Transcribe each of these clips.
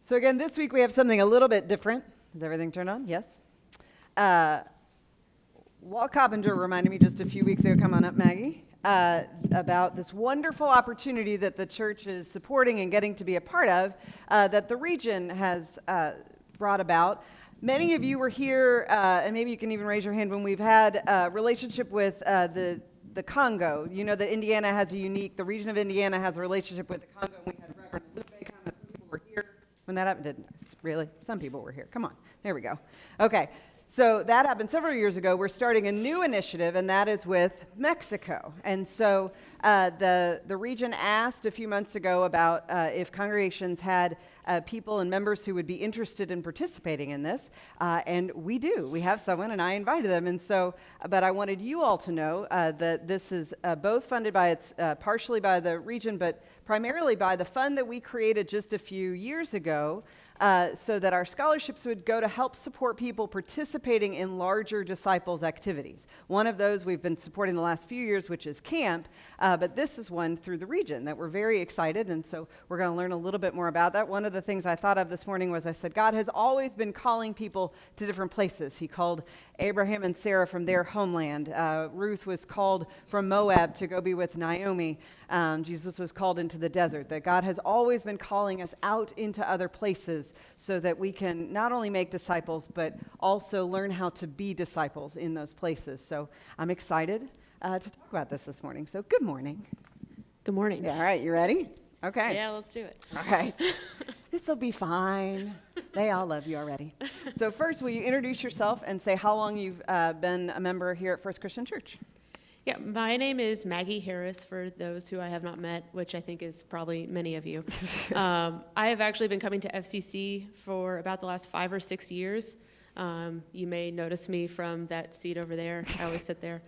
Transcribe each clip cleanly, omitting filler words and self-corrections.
So again, this week we have something a little bit different. Is everything turned on? Yes. Walt Coppinger reminded me just a few weeks ago, come on up, Maggie, about this wonderful opportunity that the church is supporting and getting to be a part of, that the region has brought about. Many of you were here, and maybe you can even raise your hand, when we've had a relationship with the Congo. You know that Indiana has the region of Indiana has a relationship with the Congo. We had Reverend Lupe come, and some people were here when that happened. Didn't really? Some people were here. Come on. There we go. Okay. So that happened several years ago. We're starting a new initiative, and that is with Mexico. And so the region asked a few months ago about if congregations had people and members who would be interested in participating in this, and we do. We have someone, and I invited them. And so, but I wanted you all to know that this is both funded by partially by the region, but primarily by the fund that we created just a few years ago, so that our scholarships would go to help support people participating in larger disciples activities. One of those we've been supporting the last few years, which is camp, but this is one through the region that we're very excited, and so we're going to learn a little bit more about that. One of the things I thought of this morning was I said, God has always been calling people to different places. He called Abraham and Sarah from their homeland. Ruth was called from Moab to go be with Naomi. Jesus was called into the desert. That God has always been calling us out into other places so that we can not only make disciples, but also learn how to be disciples in those places. So I'm excited to talk about this morning. So good morning. Good morning. Yeah, all right, you ready? Okay. Yeah, let's do it. All right. This will be fine. They all love you already. So first, will you introduce yourself and say how long you've been a member here at First Christian Church? Yeah, my name is Maggie Harris, for those who I have not met, which I think is probably many of you. I have actually been coming to FCC for about the last 5 or 6 years. You may notice me from that seat over there. I always sit there.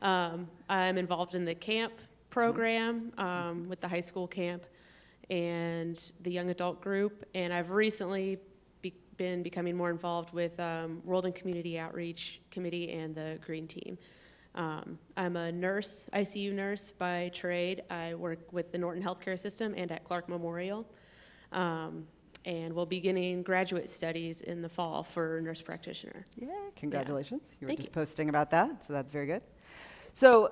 I'm involved in the camp program with the high school camp and the young adult group, and I've recently been becoming more involved with World and Community Outreach Committee and the Green Team. I'm a nurse, ICU nurse by trade. I work with the Norton Healthcare System and at Clark Memorial, and we'll be beginning graduate studies in the fall for nurse practitioner. Yeah, congratulations. Yeah. You were Thank just you. posting about that, so that's very good. So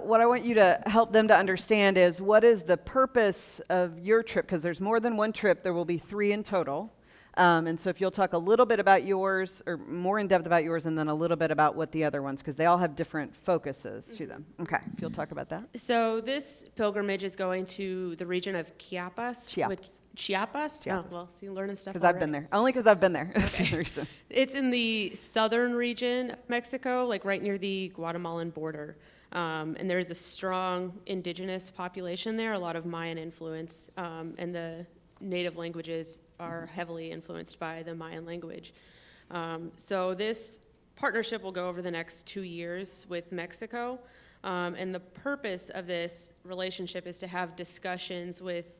what I want you to help them to understand is what is the purpose of your trip, because there's more than one trip. There will be 3 in total. And so if you'll talk a little bit about yours, or more in depth about yours, and then a little bit about what the other ones, because they all have different focuses to them. Okay, if you'll talk about that. So this pilgrimage is going to the region of Chiapas. Chiapas? Oh, well, see, learning stuff Because I've been there. Only because I've been there. That's the reason. It's in the southern region of Mexico, like right near the Guatemalan border. And there's a strong indigenous population there, a lot of Mayan influence, and the native languages are heavily influenced by the Mayan language. So this partnership will go over the next 2 years with Mexico. And the purpose of this relationship is to have discussions with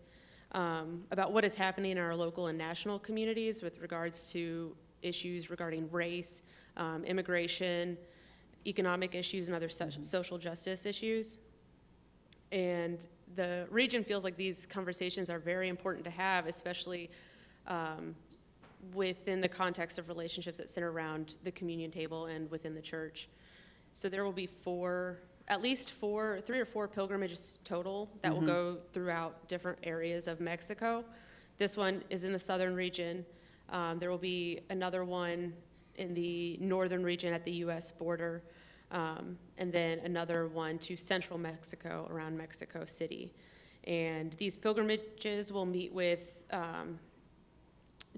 about what is happening in our local and national communities with regards to issues regarding race, immigration, economic issues, and other social justice issues. And the region feels like these conversations are very important to have, especially within the context of relationships that center around the communion table and within the church. So there will be 3 or 4 pilgrimages total that will go throughout different areas of Mexico. This one is in the southern region. There will be another one in the northern region at the U.S. border, and then another one to central Mexico around Mexico City. And these pilgrimages will meet with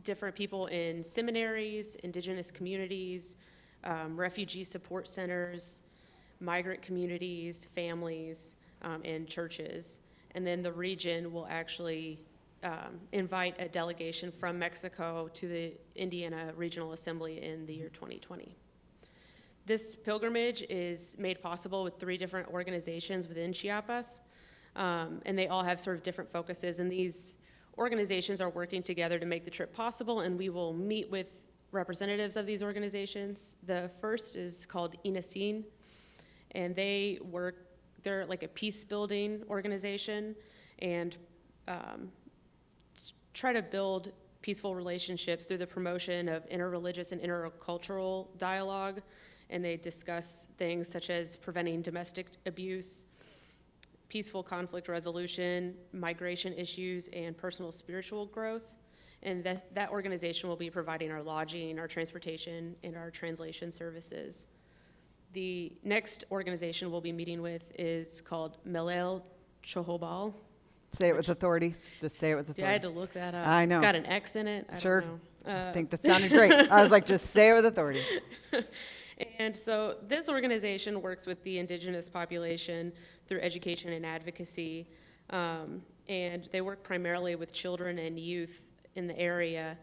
different people in seminaries, indigenous communities, refugee support centers, migrant communities, families, and churches. And then the region will actually invite a delegation from Mexico to the Indiana Regional Assembly in the year 2020. This pilgrimage is made possible with 3 different organizations within Chiapas, and they all have sort of different focuses, and these organizations are working together to make the trip possible, and we will meet with representatives of these organizations. The first is called INACIN, and they're like a peace building organization, and try to build peaceful relationships through the promotion of interreligious and intercultural dialogue, and they discuss things such as preventing domestic abuse, peaceful conflict resolution, migration issues, and personal spiritual growth. And that organization will be providing our lodging, our transportation, and our translation services. The next organization we'll be meeting with is called Melel Chohobal. Say it with authority. Just say it with authority. Yeah, I had to look that up. I know. It's got an X in it. I Sure. don't know. I think that sounded great. I was like, just say it with authority. And so this organization works with the indigenous population through education and advocacy, and they work primarily with children and youth in the area,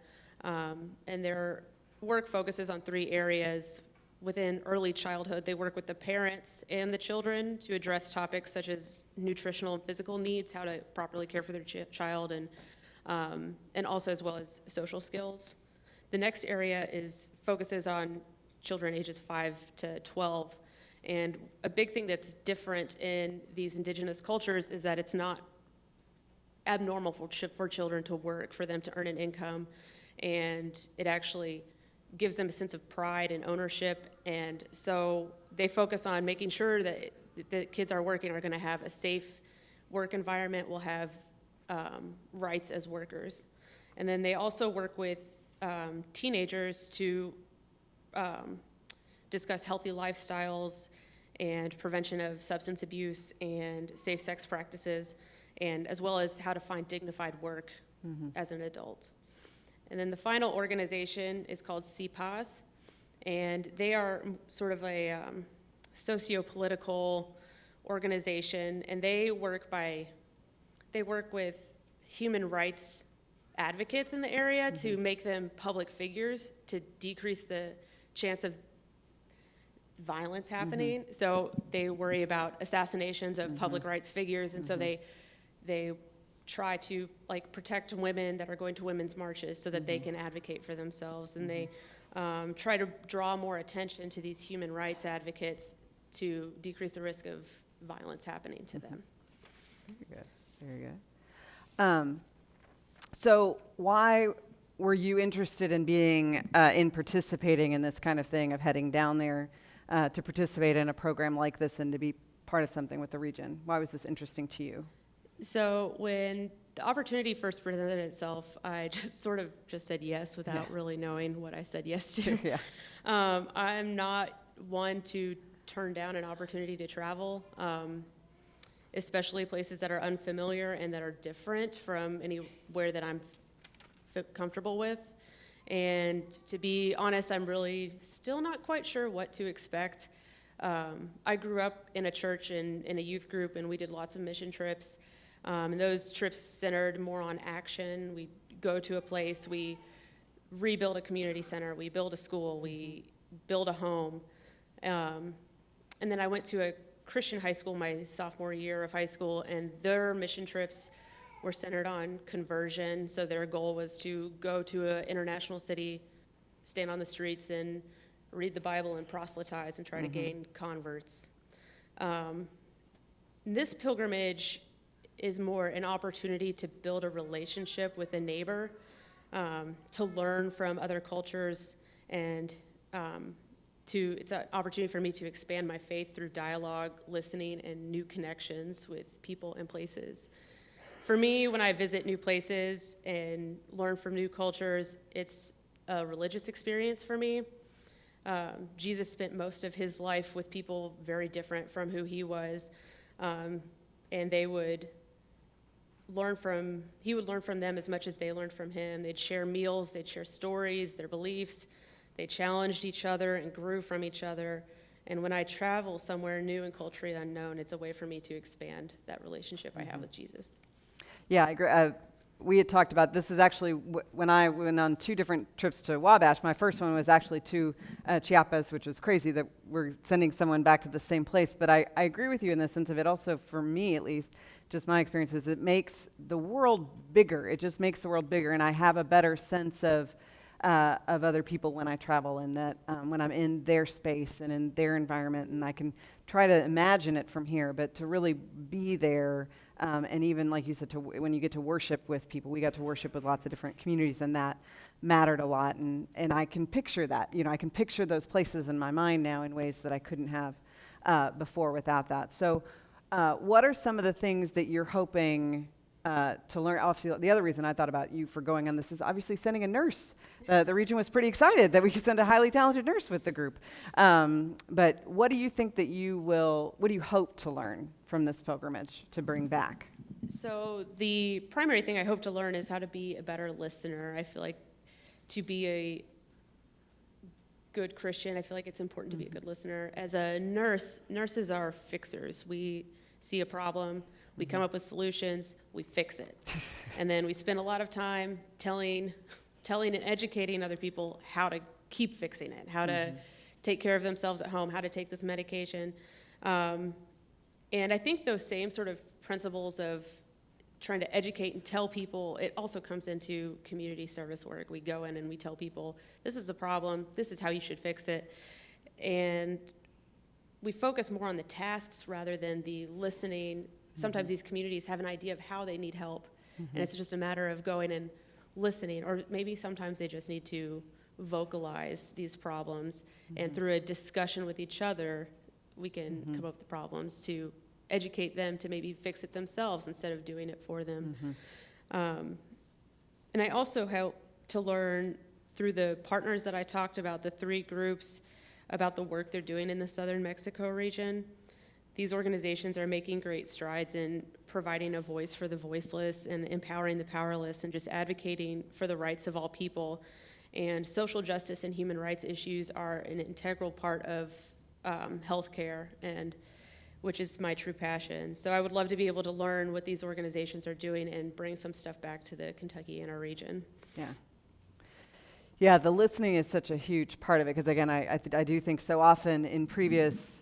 and their work focuses on 3 areas. Within early childhood, they work with the parents and the children to address topics such as nutritional and physical needs, how to properly care for their child, and also as well as social skills. The next area focuses on children ages 5 to 12, and a big thing that's different in these indigenous cultures is that it's not abnormal for children to work, for them to earn an income, and it actually gives them a sense of pride and ownership. And so they focus on making sure that the kids are going to have a safe work environment, will have rights as workers. And then they also work with teenagers to discuss healthy lifestyles and prevention of substance abuse and safe sex practices, and as well as how to find dignified work as an adult. And then the final organization is called CPAS, and they are sort of a socio-political organization, and they work with human rights advocates in the area to make them public figures to decrease the chance of violence happening. So they worry about assassinations of public rights figures, and so they try to protect women that are going to women's marches so that they can advocate for themselves, and they try to draw more attention to these human rights advocates to decrease the risk of violence happening to them. Very good. Very good. So why were you interested in in participating in this kind of thing, of heading down there to participate in a program like this and to be part of something with the region? Why was this interesting to you? So when the opportunity first presented itself, I just said yes without really knowing what I said yes to. Yeah. I'm not one to turn down an opportunity to travel, especially places that are unfamiliar and that are different from anywhere that I'm comfortable with. And to be honest, I'm really still not quite sure what to expect. I grew up in a church and in a youth group, and we did lots of mission trips. And those trips centered more on action. We go to a place, we rebuild a community center, we build a school, we build a home. And then I went to a Christian high school my sophomore year of high school, and their mission trips were centered on conversion. So their goal was to go to an international city, stand on the streets and read the Bible and proselytize and try to gain converts. This pilgrimage is more an opportunity to build a relationship with a neighbor, to learn from other cultures, and it's an opportunity for me to expand my faith through dialogue, listening, and new connections with people and places. For me, when I visit new places and learn from new cultures, it's a religious experience for me. Jesus spent most of his life with people very different from who he was, and he would learn from them as much as they learned from him. They'd share meals, they'd share stories, their beliefs. They challenged each other and grew from each other. And when I travel somewhere new and culturally unknown, it's a way for me to expand that relationship I have with Jesus. Yeah, I agree. We had talked about this. Is actually when I went on 2 different trips to Wabash. My first one was actually to Chiapas, which was crazy that we're sending someone back to the same place. But I agree with you in the sense of it also, for me at least, just my experience is it makes the world bigger. It just makes the world bigger, and I have a better sense of of other people when I travel, and that when I'm in their space and in their environment, and I can try to imagine it from here, but to really be there, and even like you said, when you get to worship with people, we got to worship with lots of different communities, and that mattered a lot, and I can picture that, I can picture those places in my mind now in ways that I couldn't have before without that. So what are some of the things that you're hoping to learn? Obviously, the other reason I thought about you for going on this is obviously sending a nurse. The region was pretty excited that we could send a highly talented nurse with the group. But what do you think that what do you hope to learn from this pilgrimage to bring back? So the primary thing I hope to learn is how to be a better listener. I feel like to be a good Christian, I feel like it's important to be a good listener. As a nurse, nurses are fixers. We see a problem, we come up with solutions, we fix it. And then we spend a lot of time telling and educating other people how to keep fixing it, how to take care of themselves at home, how to take this medication. And I think those same sort of principles of trying to educate and tell people, it also comes into community service work. We go in and we tell people, this is the problem, this is how you should fix it. And we focus more on the tasks rather than the listening. Sometimes these communities have an idea of how they need help, and it's just a matter of going and listening, or maybe sometimes they just need to vocalize these problems, and through a discussion with each other, we can come up with the problems to educate them to maybe fix it themselves instead of doing it for them. And I also hope to learn through the partners that I talked about, the 3 groups, about the work they're doing in the southern Mexico region. These organizations are making great strides in providing a voice for the voiceless and empowering the powerless and just advocating for the rights of all people. And social justice and human rights issues are an integral part of healthcare, and which is my true passion. So I would love to be able to learn what these organizations are doing and bring some stuff back to the Kentucky and our region. Yeah, the listening is such a huge part of it, because again, I do think so often in previous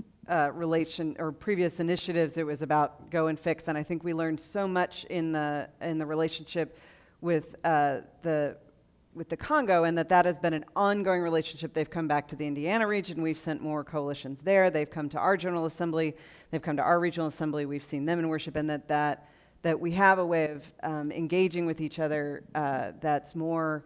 previous initiatives, it was about go and fix, and I think we learned so much in the relationship with the Congo, and that has been an ongoing relationship. They've come back to the Indiana region. We've sent more coalitions there. They've come to our General Assembly. They've come to our regional assembly. We've seen them in worship, and that we have a way of engaging with each other that's more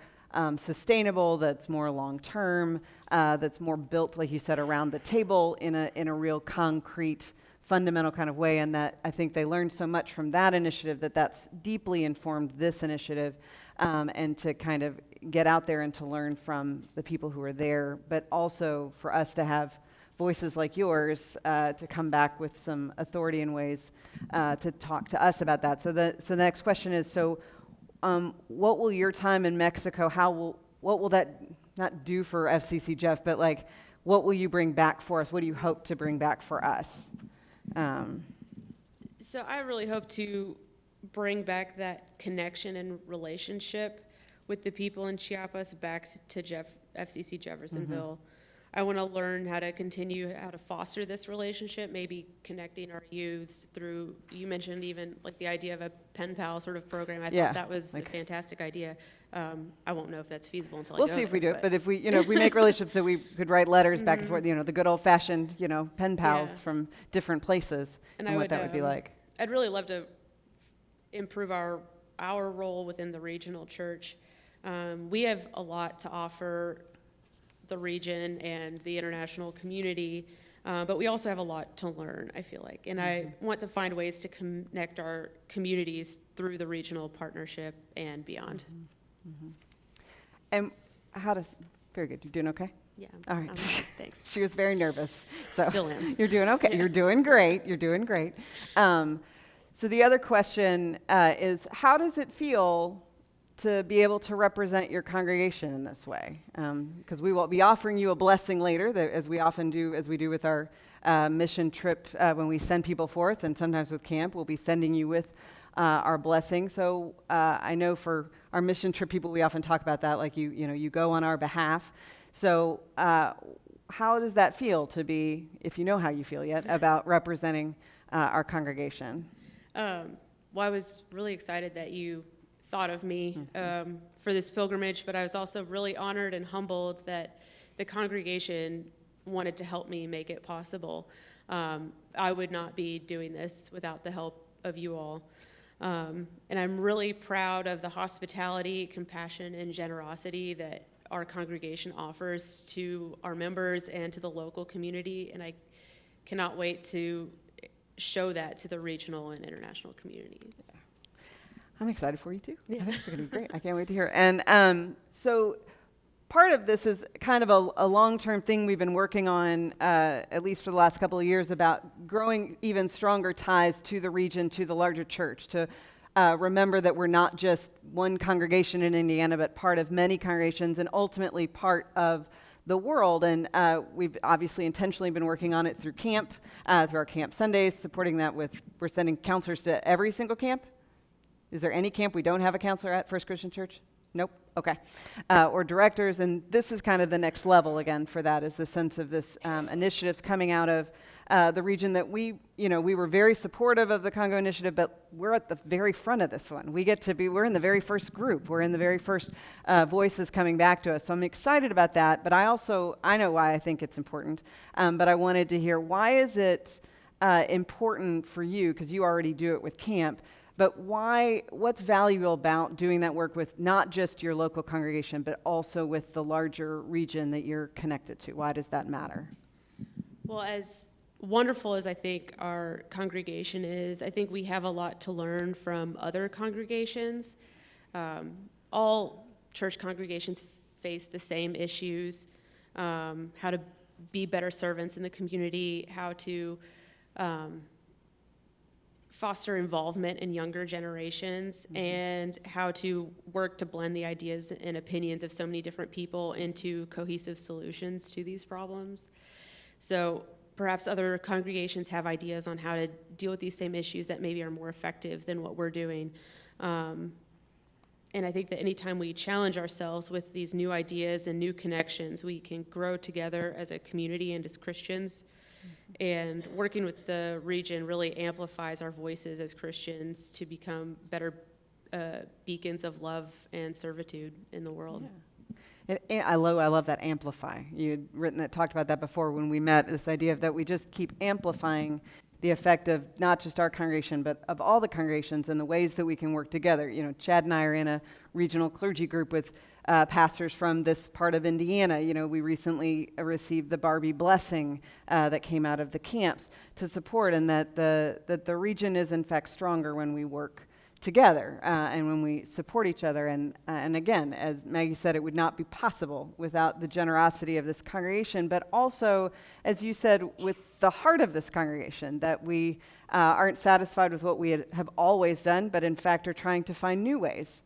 sustainable, that's more long-term, that's more built, like you said, around the table in a real concrete, fundamental kind of way. And that I think they learned so much from that initiative that's deeply informed this initiative, and to kind of get out there and to learn from the people who are there, but also for us to have voices like yours to come back with some authority and ways to talk to us about that. So the next question is, what will your time in Mexico, what will that not do for FCC, Jeff, but like, what will you bring back for us? What do you hope to bring back for us? So I really hope to bring back that connection and relationship with the people in Chiapas back to FCC Jeffersonville. I want to learn how to foster this relationship, maybe connecting our youths through, you mentioned even like the idea of a pen pal sort of program. I thought that was a fantastic idea. I won't know if that's feasible until I go. We'll see if we do it, but if we make relationships that we could write letters back and forth, the good old fashioned, pen pals from different places, and what that would be like. I'd really love to improve our role within the regional church. We have a lot to offer the region and the international community, but we also have a lot to learn, I feel like. And I want to find ways to connect our communities through the regional partnership and beyond. And very good, you doing okay? Yeah. All right. Thanks. She was very nervous. So Still am. You're doing okay. Yeah. You're doing great. You're doing great. So the other question is, how does it feel to be able to represent your congregation in this way? Because we will be offering you a blessing later, as we often do, as we do with our mission trip when we send people forth, and sometimes with camp, we'll be sending you with our blessing. So I know for our mission trip people, we often talk about that, like you go on our behalf. So how does that feel to be, if you know how you feel yet, about representing our congregation? Well, I was really excited that you thought of me for this pilgrimage, but I was also really honored and humbled that the congregation wanted to help me make it possible. I would not be doing this without the help of you all. And I'm really proud of the hospitality, compassion, and generosity that our congregation offers to our members and to the local community, and I cannot wait to show that to the regional and international communities. I'm excited for you too. Yeah. I think it's going to be great. I can't wait to hear. And so part of this is kind of a long-term thing we've been working on, at least for the last couple of years, about growing even stronger ties to the region, to the larger church, to remember that we're not just one congregation in Indiana, but part of many congregations and ultimately part of the world. And we've obviously intentionally been working on it through camp, through our Camp Sundays, supporting that with, we're sending counselors to every single camp. Is there any camp we don't have a counselor at First Christian Church? Nope. Okay. Or directors, and this is kind of the next level again for that, is the sense of this initiatives coming out of the region that we were very supportive of the Congo initiative, but we're at the very front of this one. We're in the very first group. We're in the very first voices coming back to us. So I'm excited about that, but I know why I think it's important, but I wanted to hear, why is it important for you, because you already do it with camp, but what's valuable about doing that work with not just your local congregation, but also with the larger region that you're connected to? Why does that matter? Well, as wonderful as I think our congregation is, I think we have a lot to learn from other congregations. All church congregations face the same issues, how to be better servants in the community, how to foster involvement in younger generations, and how to work to blend the ideas and opinions of so many different people into cohesive solutions to these problems. So perhaps other congregations have ideas on how to deal with these same issues that maybe are more effective than what we're doing. And I think that anytime we challenge ourselves with these new ideas and new connections, we can grow together as a community and as Christians. And working with the region really amplifies our voices as Christians to become better beacons of love and servitude in the world. Yeah. I love that amplify. You had talked about that before when we met, this idea of that we just keep amplifying the effect of not just our congregation, but of all the congregations and the ways that we can work together. Chad and I are in a regional clergy group with pastors from this part of Indiana. We recently received the Barbie blessing that came out of the camps to support, and that the region is in fact stronger when we work together and when we support each other. And again, as Maggie said, it would not be possible without the generosity of this congregation, but also, as you said, with the heart of this congregation, that we aren't satisfied with what we have always done, but in fact are trying to find new ways,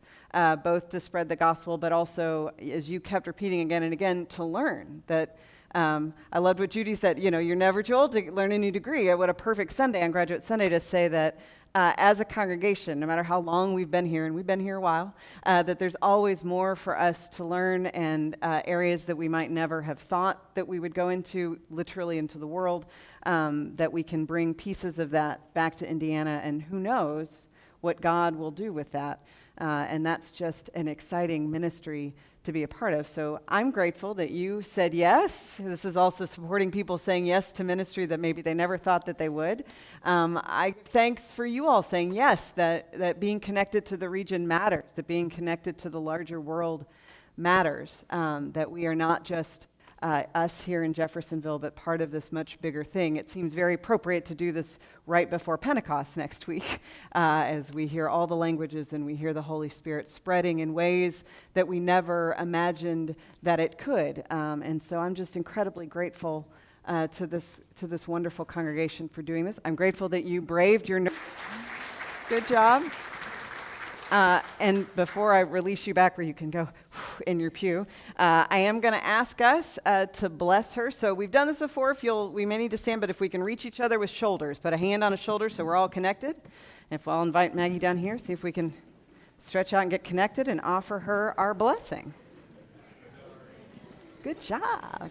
both to spread the gospel, but also, as you kept repeating again and again, to learn that. I loved what Judy said, you're never too old to learn a new degree. What a perfect Sunday on Graduate Sunday to say that as a congregation, no matter how long we've been here, and we've been here a while, that there's always more for us to learn, and areas that we might never have thought that we would go into, literally into the world, that we can bring pieces of that back to Indiana, and who knows what God will do with that. And that's just an exciting ministry to be a part of. So I'm grateful that you said yes. This is also supporting people saying yes to ministry that maybe they never thought that they would. Thanks for you all saying yes, that being connected to the region matters, that being connected to the larger world matters, that we are not just us here in Jeffersonville, but part of this much bigger thing. It seems very appropriate to do this right before Pentecost next week, as we hear all the languages and we hear the Holy Spirit spreading in ways that we never imagined that it could. And so I'm just incredibly grateful to this wonderful congregation for doing this. I'm grateful that you braved your good job. And before I release you back where you can go in your pew, I am going to ask us to bless her. So we've done this before. We may need to stand, but if we can reach each other with shoulders, put a hand on a shoulder so we're all connected. If I'll invite Maggie down here, see if we can stretch out and get connected and offer her our blessing. Good job.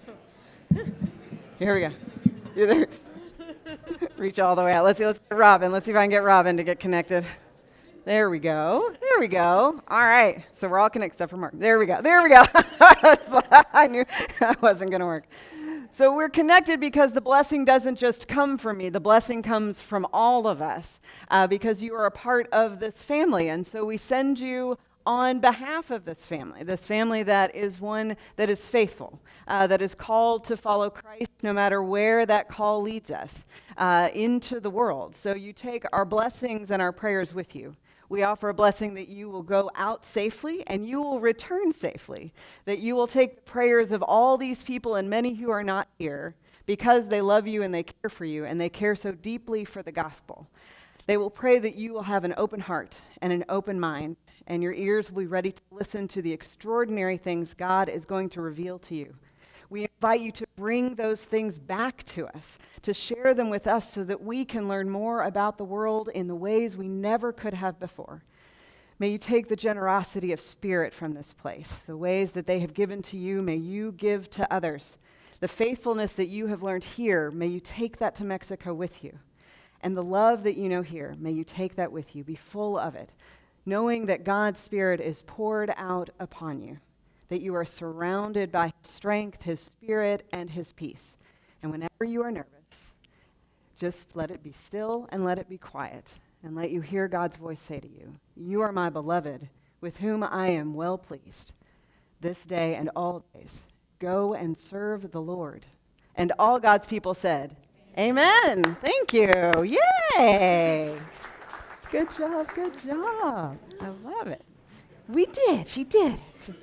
Here we go. You there? Reach all the way out. Let's get Robin. Let's see if I can get Robin to get connected. There we go. There we go. All right. So we're all connected except for Mark. There we go. There we go. I knew that wasn't going to work. So we're connected because the blessing doesn't just come from me. The blessing comes from all of us because you are a part of this family. And so we send you on behalf of this family that is one that is faithful, that is called to follow Christ no matter where that call leads us into the world. So you take our blessings and our prayers with you. We offer a blessing that you will go out safely and you will return safely, that you will take the prayers of all these people and many who are not here because they love you and they care for you and they care so deeply for the gospel. They will pray that you will have an open heart and an open mind, and your ears will be ready to listen to the extraordinary things God is going to reveal to you. We invite you to bring those things back to us, to share them with us so that we can learn more about the world in the ways we never could have before. May you take the generosity of spirit from this place. The ways that they have given to you, may you give to others. The faithfulness that you have learned here, may you take that to Mexico with you. And the love that you know here, may you take that with you. Be full of it, knowing that God's Spirit is poured out upon you, that you are surrounded by His strength, His Spirit, and His peace. And whenever you are nervous, just let it be still and let it be quiet, and let you hear God's voice say to you, "You are my beloved, with whom I am well pleased. This day and all days, go and serve the Lord." And all God's people said, Amen. Thank you. Yay. Good job. Good job. I love it. We did. She did it.